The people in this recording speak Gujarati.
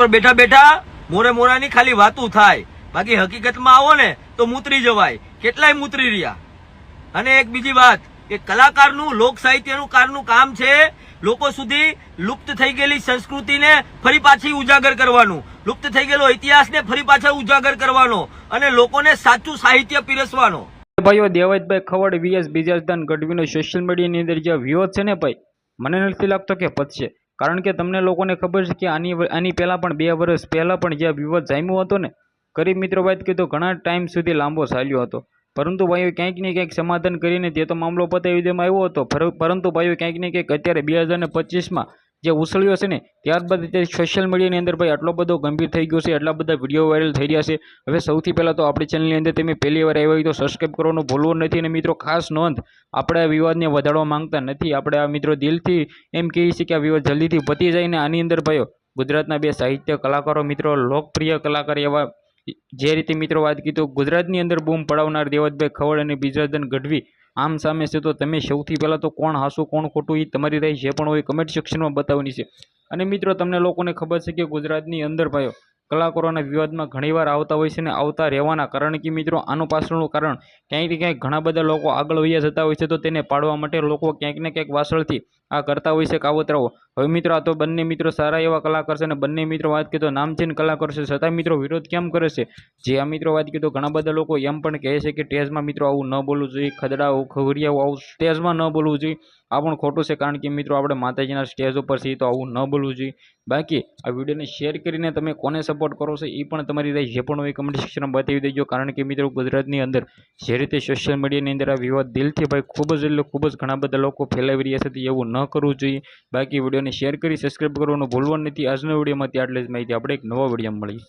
પર બેઠા બેઠા મોરે મોરાની ખાલી વાતું થાય, બાકી હકીકતમાં આવો ને તો મૂતરી જવાય, કેટલાય મૂતરી રહ્યા. અને એક બીજી વાત કે કલાકારનું, લોક સાહિત્યનું કારનું કામ છે લોકો સુધી લુપ્ત થઈ ગયેલી સંસ્કૃતિને ફરી પાછી ઉજાગર કરવાનું, લુપ્ત થઈ ગયેલો ઇતિહાસને ફરી પાછા ઉજાગર કરવાનો અને લોકોને સાચું સાહિત્ય પીરસવાનો. ભાઈઓ, દેવતભાઈ ખવડ વીએસ બીજાસદાન ગઢવીનો સોશિયલ મીડિયાની અંદર જે વિરોધ છે ને ભાઈ, મને નથી લાગતો કે પતશે. કારણ કે તમને લોકોને ખબર છે કે આની પહેલાં પણ 2 વર્ષ પહેલાં પણ જે વિવાદ જામ્યો હતો ને, ગરીબ મિત્રો વાત કીધું ઘણા ટાઈમ સુધી લાંબો ચાલ્યો હતો. પરંતુ ભાઈઓ ક્યાંક ને ક્યાંક સમાધાન કરીને તે તો મામલો પતાવી દેવામાં આવ્યો હતો. પરંતુ ભાઈઓ ક્યાંક ને ક્યાંક અત્યારે 2025માં જે ઉછળ્યો છે ને, ત્યારબાદ અત્યારે સોશિયલ મીડિયાની અંદર ભાઈ આટલો બધો ગંભીર થઈ ગયો છે, એટલા બધા વિડીયો વાયરલ થઈ રહ્યા છે. હવે સૌથી પહેલાં તો આપણી ચેનલની અંદર તમે પહેલી વાર આવ્યા હોય તો સબસ્ક્રાઈબ કરવાનું ભૂલવું નથી. અને મિત્રો ખાસ નોંધ, આપણે આ વિવાદને વધારવા માંગતા નથી. આપણે આ મિત્રો દિલથી એમ કહીએ છીએ કે આ વિવાદ જલ્દીથી પતી જાય ને આની અંદર ભાઈઓ ગુજરાતના 2 સાહિત્ય કલાકારો મિત્રો, લોકપ્રિય કલાકાર એવા જે રીતે મિત્રો વાત કીધું ગુજરાતની અંદર બૂમ પડાવનાર દેવતભાઈ ખવડ અને બીજાસદાન ગઢવી આમ સામે છે. તો તમે સૌથી પહેલાં તો કોણ હાસું કોણ ખોટું એ તમારી રાય જે પણ હોય કમેન્ટ સેક્શનમાં બતાવવાની છે. અને મિત્રો તમને લોકોને ખબર છે કે ગુજરાતની અંદર ભાઈઓ કલાકારોના વિવાદમાં ઘણીવાર આવતા હોય છે ને આવતા રહેવાના. કારણ કે મિત્રો આનું પાછળનું કારણ ક્યાંક ને ક્યાંક ઘણા બધા લોકો આગળ વયા જતા હોય છે, તો તેને પાડવા માટે લોકો ક્યાંક ને ક્યાંક વાસળથી આ કરતા હોય છે કાવતરાઓ. હવે મિત્રો આ તો બંને મિત્રો સારા એવા કલાકાર છે અને બંને મિત્રો વાત કીધો નામચીન કલાકાર છે, છતાં મિત્રો વિરોધ કેમ કરે છે? જે આ મિત્રો વાત કીધો ઘણા બધા લોકો એમ પણ કહે છે કે સ્ટેજમાં મિત્રો આવું ન બોલવું જોઈએ, ખદડાઓ ખવરિયાઓ આવું સ્ટેજમાં ન બોલવું જોઈએ. આ પણ ખોટું છે, કારણ કે મિત્રો આપણે માતાજીના સ્ટેજ ઉપર છીએ તો આવું ન બોલવું જોઈએ. બાકી આ વિડીયોને શેર કરીને તમે કોને સપોર્ટ કરો છો એ પણ તમારી રાય જે પણ હોય કમેન્ટ સેક્શનમાં બતાવી દેજો. કારણ કે મિત્રો ગુજરાતની અંદર જે રીતે સોશિયલ મીડિયાની અંદર આ વિવાદ દિલથી ભાઈ ખૂબ જ એટલે ખૂબ જ ઘણા બધા લોકો ફેલાવી રહ્યા છે, એવું ન કરવું જોઈએ. બાકી વિડીયોને શેર કરી સબસ્ક્રાઈબ કરવાનું ભૂલવાનું નથી. આજના વિડીયોમાંથી આટલી જ માહિતી, આપણે એક નવા વિડીયોમાં મળીએ.